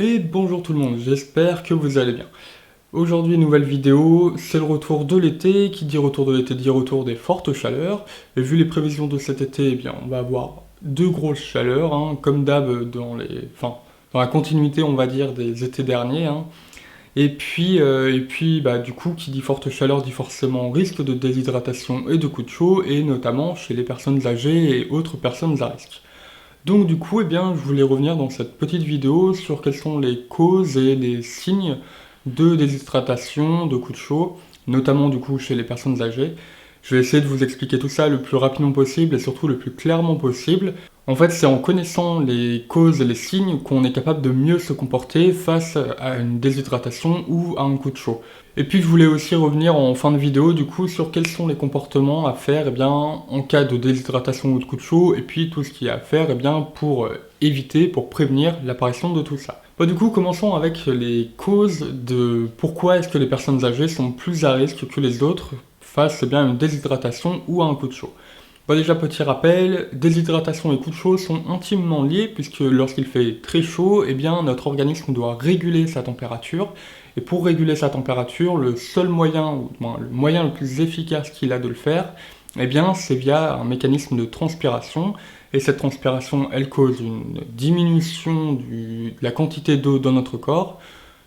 Et bonjour tout le monde, j'espère que vous allez bien. Aujourd'hui, nouvelle vidéo, c'est le retour de l'été. Qui dit retour de l'été dit retour des fortes chaleurs. Et vu les prévisions de cet été, eh bien, on va avoir deux grosses chaleurs, hein, comme d'hab dans la continuité, on va dire, des étés derniers, hein. Et puis, du coup, qui dit forte chaleur dit forcément risque de déshydratation et de coups de chaud, et notamment chez les personnes âgées et autres personnes à risque. Donc du coup, eh bien, je voulais revenir dans cette petite vidéo sur quelles sont les causes et les signes de déshydratation, de coups de chaud, notamment du coup chez les personnes âgées. Je vais essayer de vous expliquer tout ça le plus rapidement possible et surtout le plus clairement possible. En fait, c'est en connaissant les causes et les signes qu'on est capable de mieux se comporter face à une déshydratation ou à un coup de chaud. Et puis je voulais aussi revenir en fin de vidéo du coup sur quels sont les comportements à faire en cas de déshydratation ou de coup de chaud, et puis tout ce qu'il y a à faire pour éviter, pour prévenir l'apparition de tout ça. Du coup, commençons avec les causes de pourquoi est-ce que les personnes âgées sont plus à risque que les autres face à une déshydratation ou à un coup de chaud. Déjà, petit rappel, déshydratation et coup de chaud sont intimement liés puisque lorsqu'il fait très chaud, notre organisme doit réguler sa température. Et pour réguler sa température, le seul moyen, ou du moins, le moyen le plus efficace qu'il a de le faire, c'est via un mécanisme de transpiration. Et cette transpiration, elle cause une diminution de la quantité d'eau dans notre corps,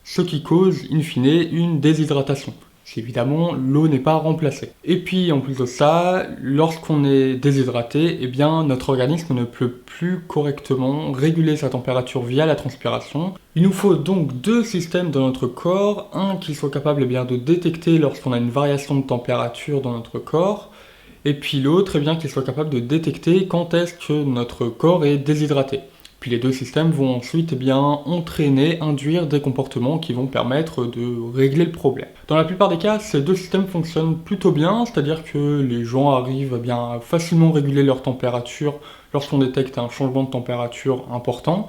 ce qui cause, in fine, une déshydratation. Si évidemment l'eau n'est pas remplacée. Et puis en plus de ça, lorsqu'on est déshydraté, notre organisme ne peut plus correctement réguler sa température via la transpiration. Il nous faut donc deux systèmes dans notre corps, un qui soit capable de détecter lorsqu'on a une variation de température dans notre corps, et puis l'autre qui soit capable de détecter quand est-ce que notre corps est déshydraté. Puis les deux systèmes vont ensuite entraîner, induire des comportements qui vont permettre de régler le problème. Dans la plupart des cas, ces deux systèmes fonctionnent plutôt bien, c'est-à-dire que les gens arrivent à facilement réguler leur température lorsqu'on détecte un changement de température important,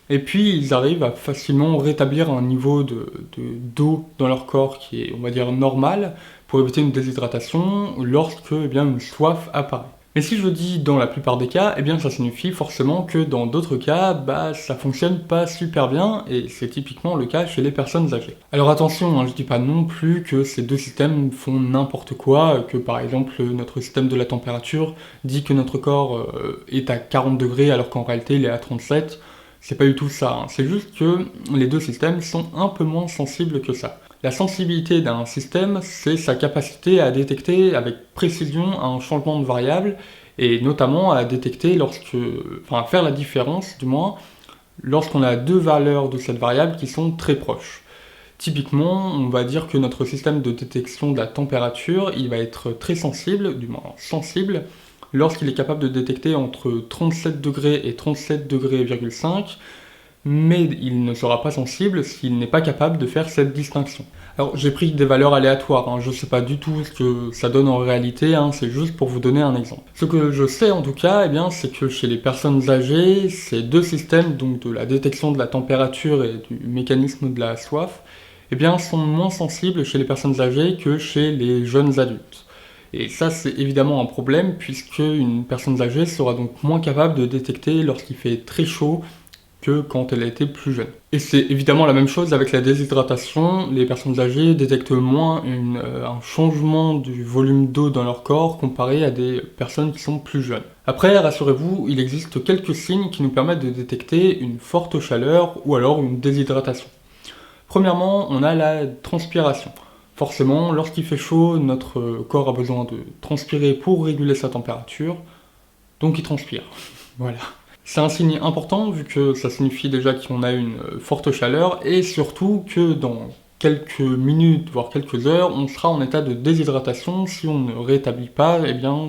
et puis ils arrivent à facilement rétablir un niveau d'eau dans leur corps qui est, on va dire, normal, pour éviter une déshydratation lorsque une soif apparaît. Mais si je dis dans la plupart des cas, ça signifie forcément que dans d'autres cas, ça fonctionne pas super bien, et c'est typiquement le cas chez les personnes âgées. Alors attention, je dis pas non plus que ces deux systèmes font n'importe quoi, que par exemple notre système de la température dit que notre corps est à 40 degrés alors qu'en réalité il est à 37, c'est pas du tout ça, c'est juste que les deux systèmes sont un peu moins sensibles que ça. La sensibilité d'un système, c'est sa capacité à détecter avec précision un changement de variable, et notamment à détecter à faire la différence, du moins, lorsqu'on a deux valeurs de cette variable qui sont très proches. Typiquement, on va dire que notre système de détection de la température, il va être très sensible, du moins sensible, lorsqu'il est capable de détecter entre 37 degrés et 37 degrés, 5, mais il ne sera pas sensible s'il n'est pas capable de faire cette distinction. Alors j'ai pris des valeurs aléatoires, je ne sais pas du tout ce que ça donne en réalité, c'est juste pour vous donner un exemple. Ce que je sais en tout cas, c'est que chez les personnes âgées, ces deux systèmes, donc de la détection de la température et du mécanisme de la soif, sont moins sensibles chez les personnes âgées que chez les jeunes adultes. Et ça, c'est évidemment un problème, puisque une personne âgée sera donc moins capable de détecter lorsqu'il fait très chaud que quand elle était plus jeune. Et c'est évidemment la même chose avec la déshydratation. Les personnes âgées détectent moins un changement du volume d'eau dans leur corps comparé à des personnes qui sont plus jeunes. Après, rassurez-vous, il existe quelques signes qui nous permettent de détecter une forte chaleur ou alors une déshydratation. Premièrement, on a la transpiration. Forcément, lorsqu'il fait chaud, notre corps a besoin de transpirer pour réguler sa température, donc il transpire. Voilà. C'est un signe important vu que ça signifie déjà qu'on a une forte chaleur, et surtout que dans quelques minutes, voire quelques heures, on sera en état de déshydratation si on ne rétablit pas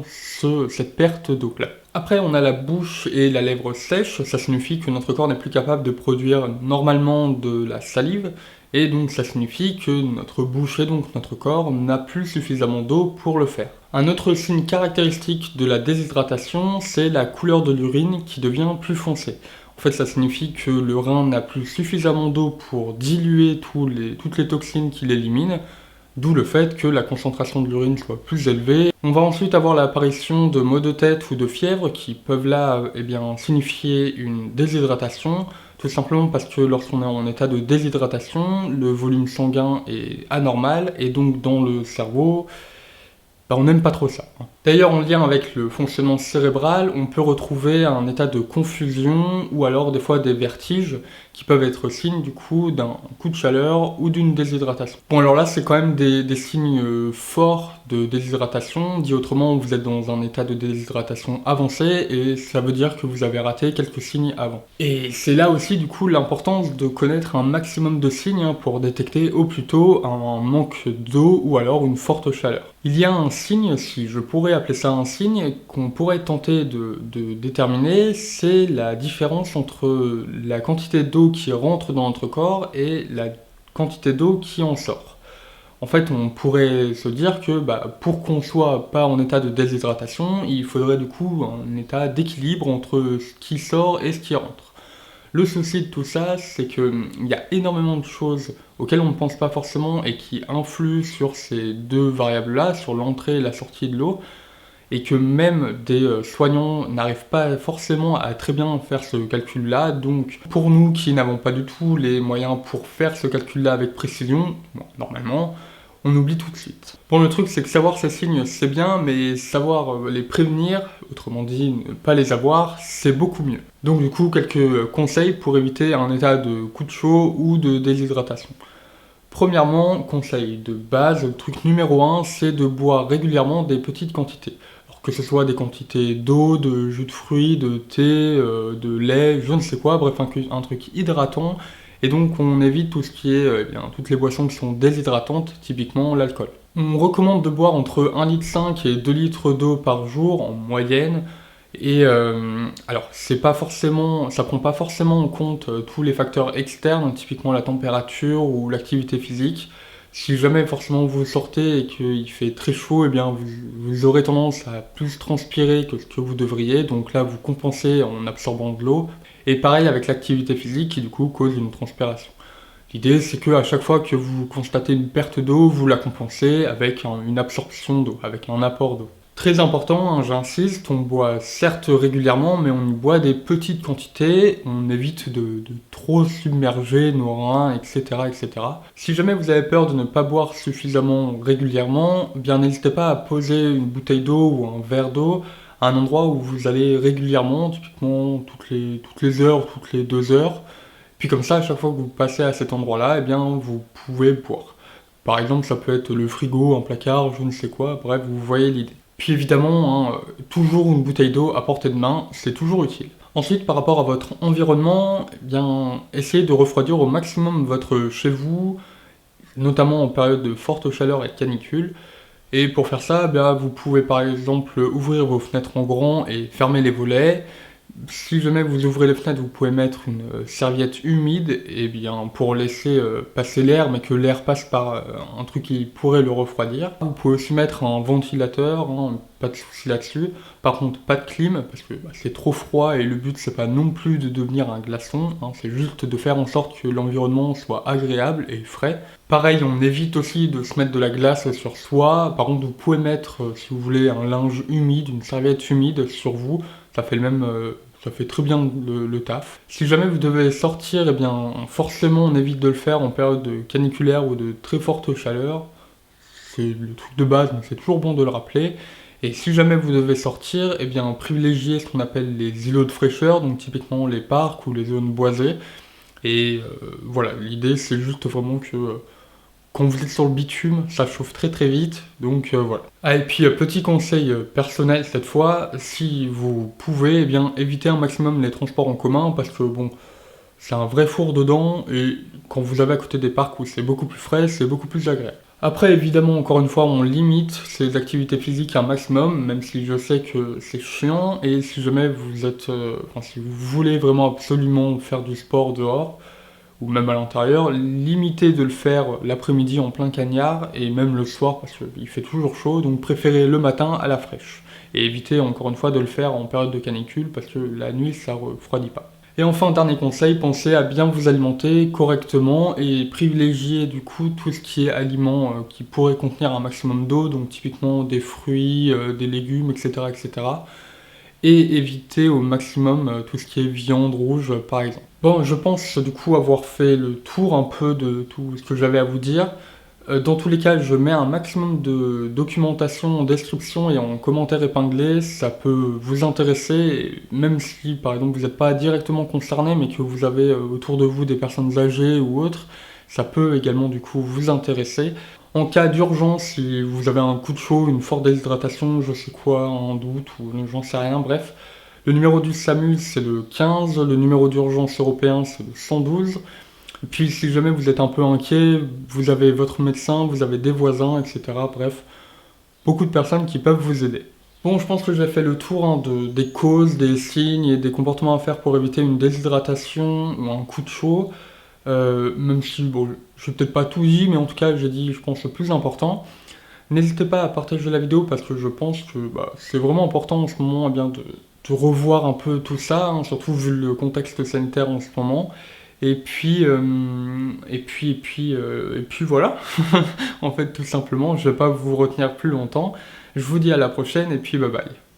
cette perte d'eau-là. Après, on a la bouche et la lèvre sèche, ça signifie que notre corps n'est plus capable de produire normalement de la salive, et donc ça signifie que notre bouche et donc notre corps n'a plus suffisamment d'eau pour le faire. Un autre signe caractéristique de la déshydratation, c'est la couleur de l'urine qui devient plus foncée. En fait, ça signifie que le rein n'a plus suffisamment d'eau pour diluer toutes les toxines qu'il élimine, d'où le fait que la concentration de l'urine soit plus élevée. On va ensuite avoir l'apparition de maux de tête ou de fièvre qui peuvent là signifier une déshydratation, tout simplement parce que lorsqu'on est en état de déshydratation, le volume sanguin est anormal, et donc dans le cerveau, on n'aime pas trop ça. D'ailleurs, en lien avec le fonctionnement cérébral, on peut retrouver un état de confusion ou alors des fois des vertiges qui peuvent être signes du coup d'un coup de chaleur ou d'une déshydratation. Bon, alors là, c'est quand même des signes forts de déshydratation. Dit autrement, vous êtes dans un état de déshydratation avancé et ça veut dire que vous avez raté quelques signes avant. Et c'est là aussi du coup l'importance de connaître un maximum de signes pour détecter au plus tôt un manque d'eau ou alors une forte chaleur. Il y a un signe, si je pourrais appeler ça un signe, qu'on pourrait tenter de déterminer, c'est la différence entre la quantité d'eau qui rentre dans notre corps et la quantité d'eau qui en sort. En fait, on pourrait se dire que pour qu'on soit pas en état de déshydratation, il faudrait du coup un état d'équilibre entre ce qui sort et ce qui rentre. Le souci de tout ça, c'est qu'il y a énormément de choses auxquelles on ne pense pas forcément et qui influent sur ces deux variables-là, sur l'entrée et la sortie de l'eau, et que même des soignants n'arrivent pas forcément à très bien faire ce calcul-là. Donc pour nous qui n'avons pas du tout les moyens pour faire ce calcul-là avec précision, normalement, on oublie tout de suite. Bon, le truc, c'est que savoir ces signes, c'est bien, mais savoir les prévenir, autrement dit, ne pas les avoir, c'est beaucoup mieux. Donc du coup, quelques conseils pour éviter un état de coup de chaud ou de déshydratation. Premièrement, conseil de base, le truc numéro 1, c'est de boire régulièrement des petites quantités. Alors que ce soit des quantités d'eau, de jus de fruits, de thé, de lait, je ne sais quoi, bref, un truc hydratant. Et donc on évite tout ce qui est, toutes les boissons qui sont déshydratantes, typiquement l'alcool. On recommande de boire entre 1,5 litre et 2 litres d'eau par jour en moyenne. Et alors, ça prend pas forcément en compte tous les facteurs externes, typiquement la température ou l'activité physique. Si jamais forcément vous sortez et qu'il fait très chaud, eh bien vous aurez tendance à plus transpirer que ce que vous devriez, donc là vous compensez en absorbant de l'eau. Et pareil avec l'activité physique qui du coup cause une transpiration. L'idée c'est que à chaque fois que vous constatez une perte d'eau, vous la compensez avec une absorption d'eau, avec un apport d'eau. Très important, j'insiste, on boit certes régulièrement, mais on y boit des petites quantités, on évite de trop submerger nos reins, etc., etc. Si jamais vous avez peur de ne pas boire suffisamment régulièrement, bien n'hésitez pas à poser une bouteille d'eau ou un verre d'eau à un endroit où vous allez régulièrement, typiquement toutes les heures, toutes les 2 heures. Puis comme ça, à chaque fois que vous passez à cet endroit-là, eh bien vous pouvez boire. Par exemple, ça peut être le frigo, un placard, je ne sais quoi, bref, vous voyez l'idée. Puis évidemment, toujours une bouteille d'eau à portée de main, c'est toujours utile. Ensuite, par rapport à votre environnement, essayez de refroidir au maximum votre chez vous, notamment en période de forte chaleur et de canicule. Et pour faire ça, vous pouvez par exemple ouvrir vos fenêtres en grand et fermer les volets. Si jamais vous ouvrez les fenêtres, vous pouvez mettre une serviette humide pour laisser passer l'air, mais que l'air passe par un truc qui pourrait le refroidir. Vous pouvez aussi mettre un ventilateur, pas de souci là-dessus. Par contre, pas de clim, parce que c'est trop froid et le but c'est pas non plus de devenir un glaçon, c'est juste de faire en sorte que l'environnement soit agréable et frais. Pareil, on évite aussi de se mettre de la glace sur soi. Par contre, vous pouvez mettre, si vous voulez, un linge humide, une serviette humide sur vous. Ça fait très bien le taf. Si jamais vous devez sortir, forcément on évite de le faire en période caniculaire ou de très forte chaleur. C'est le truc de base, mais c'est toujours bon de le rappeler. Et si jamais vous devez sortir, privilégiez ce qu'on appelle les îlots de fraîcheur, donc typiquement les parcs ou les zones boisées. Et voilà, l'idée c'est juste vraiment que quand vous êtes sur le bitume, ça chauffe très très vite, donc voilà. Ah, et puis petit conseil personnel cette fois, si vous pouvez, évitez un maximum les transports en commun, parce que c'est un vrai four dedans, et quand vous avez à côté des parcs où c'est beaucoup plus frais, c'est beaucoup plus agréable. Après, évidemment, encore une fois, on limite ces activités physiques à un maximum, même si je sais que c'est chiant, et si jamais vous êtes, si vous voulez vraiment absolument faire du sport dehors, ou même à l'intérieur, limitez de le faire l'après-midi en plein cagnard, et même le soir, parce qu'il fait toujours chaud, donc préférez le matin à la fraîche. Et évitez encore une fois de le faire en période de canicule, parce que la nuit, ça refroidit pas. Et enfin, dernier conseil, pensez à bien vous alimenter correctement et privilégier du coup tout ce qui est aliments qui pourraient contenir un maximum d'eau, donc typiquement des fruits, des légumes, etc., etc. et éviter au maximum tout ce qui est viande rouge par exemple. Bon, je pense du coup avoir fait le tour un peu de tout ce que j'avais à vous dire. Dans tous les cas, je mets un maximum de documentation en description et en commentaire épinglé, ça peut vous intéresser, même si par exemple vous n'êtes pas directement concerné, mais que vous avez autour de vous des personnes âgées ou autres, ça peut également du coup vous intéresser. En cas d'urgence, si vous avez un coup de chaud, une forte déshydratation, je sais quoi, un doute ou j'en sais rien, bref, le numéro du SAMU c'est le 15, le numéro d'urgence européen c'est le 112. Et puis si jamais vous êtes un peu inquiet, vous avez votre médecin, vous avez des voisins, etc. Bref, beaucoup de personnes qui peuvent vous aider. Bon, je pense que j'ai fait le tour des causes, des signes et des comportements à faire pour éviter une déshydratation ou un coup de chaud. Même si, bon, je n'ai peut-être pas tout dit, mais en tout cas, j'ai dit, je pense, le plus important. N'hésitez pas à partager la vidéo parce que je pense que c'est vraiment important en ce moment eh bien, de revoir un peu tout ça, hein, surtout vu le contexte sanitaire en ce moment. Et puis voilà, en fait, tout simplement, je ne vais pas vous retenir plus longtemps. Je vous dis à la prochaine et puis bye bye.